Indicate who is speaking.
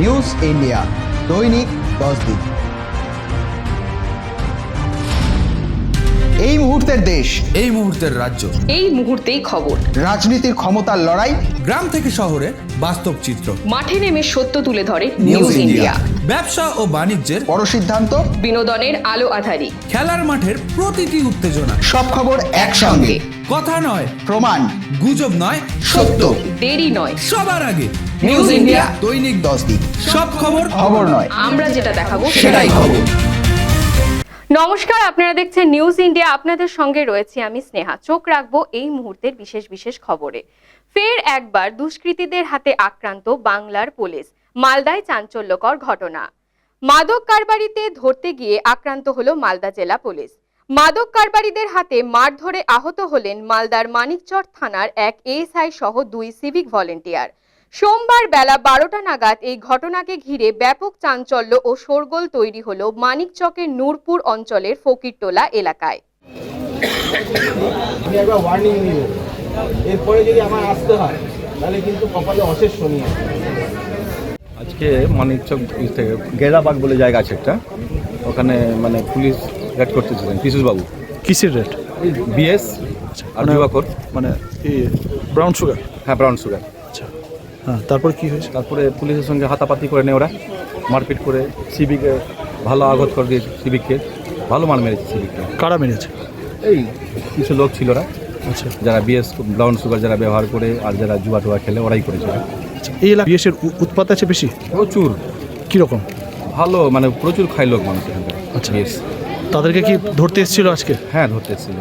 Speaker 1: News India, দৈনিক 10 দিন। এই মুহূর্তের দেশ,
Speaker 2: এই মুহূর্তের রাজ্য,
Speaker 3: এই মুহূর্তেই খবর।
Speaker 1: রাজনীতির ক্ষমতার লড়াই,
Speaker 2: গ্রাম থেকে শহরে বাস্তব চিত্র,
Speaker 3: মাঠে নেমে সত্য তুলে ধরে
Speaker 1: নিউজ
Speaker 3: নিউজ ইন্ডিয়া।
Speaker 2: ব্যবসা ও বাণিজ্যের
Speaker 1: বড় সিদ্ধান্ত,
Speaker 3: বিনোদনের আলো আধারি,
Speaker 2: খেলার মাঠের প্রতিটি উত্তেজনা,
Speaker 1: সব খবর একসঙ্গে।
Speaker 2: কথা নয়,
Speaker 1: প্রমাণ,
Speaker 2: গুজব নয়,
Speaker 1: সত্য।
Speaker 3: দেরি নয়,
Speaker 2: সবার আগে
Speaker 1: নিউজ ইন্ডিয়া,
Speaker 2: দৈনিক
Speaker 1: 10 দিন।
Speaker 2: সব খবর
Speaker 1: খবর নয়,
Speaker 3: আমরা যেটা দেখাবো
Speaker 1: সেটাই খবর।
Speaker 4: নমস্কার, আপনারা দেখছেন নিউজ ইন্ডিয়া। আপনাদের সঙ্গে রয়েছি আমি স্নেহা। চোখ রাখবো এই মুহূর্তের বিশেষ বিশেষ খবরে। ফের একবার দুষ্কৃতীদের হাতে আক্রান্ত বাংলার পুলিশ। মালদায় চাঞ্চল্যকর ঘটনা। মাদক কারবারিতে ধরতে গিয়ে আক্রান্ত হলো মালদা জেলা পুলিশ। মাদক কারবারিদের হাতে মার ধরে আহত হলেন মালদার মানিকচর থানার এক এএসআই সহ 2 সিভিক ভলেন্টিয়ার। সোমবার বেলা 12টা নাগাদ এই ঘটনাকে ঘিরে ব্যাপক চাঞ্চল্য ও শোরগোল তৈরি হলো মানিকচকের নূরপুর অঞ্চলের ফকিরটোলা এলাকায়।
Speaker 5: আমি একবার ওয়ার্নিং নিব, এরপরে যদি আমার আসতে হয় তাহলে কিন্তু কপালে অশেষ শনি আছে।
Speaker 6: আজকে মানিকচক থেকে গেরাবাগ বলে জায়গা আছে একটা, ওখানে মানে পুলিশ রেড করতেছিলেন পিসুসবাবু।
Speaker 7: কিসের রেট?
Speaker 6: এই বিএস আর যুবাকর,
Speaker 7: মানে ব্রাউন সুগার?
Speaker 6: হ্যাঁ ব্রাউন সুগার।
Speaker 7: আচ্ছা, হ্যাঁ, তারপর কি হয়েছে?
Speaker 6: তারপরে পুলিশের সঙ্গে হাতাপাতি করে নেয় ওরা, মারপিট করে সিভিকে ভালো আঘাত করে দিয়েছে, সিভিককে ভালো মার মেরেছে সিভিককে।
Speaker 7: কারা মেরেছে?
Speaker 6: এই কিছু লোক ছিল ওরা,
Speaker 7: আচ্ছা
Speaker 6: যারা বিএস ব্রাউন সুগার যারা ব্যবহার করে আর যারা জুয়া টুয়া খেলে ওরাই করেছিল।
Speaker 7: আচ্ছা, এই এলাকা বিএসের উৎপাত আছে বেশি?
Speaker 6: প্রচুর
Speaker 7: কীরকম?
Speaker 6: ভালো, মানে প্রচুর খাই লোক মানুষ এখানকার।
Speaker 7: আচ্ছা,
Speaker 6: বিএস,
Speaker 7: তাদেরকে কি ধরতে এসেছিল আজকে?
Speaker 6: হ্যাঁ ধরতে এসেছিল।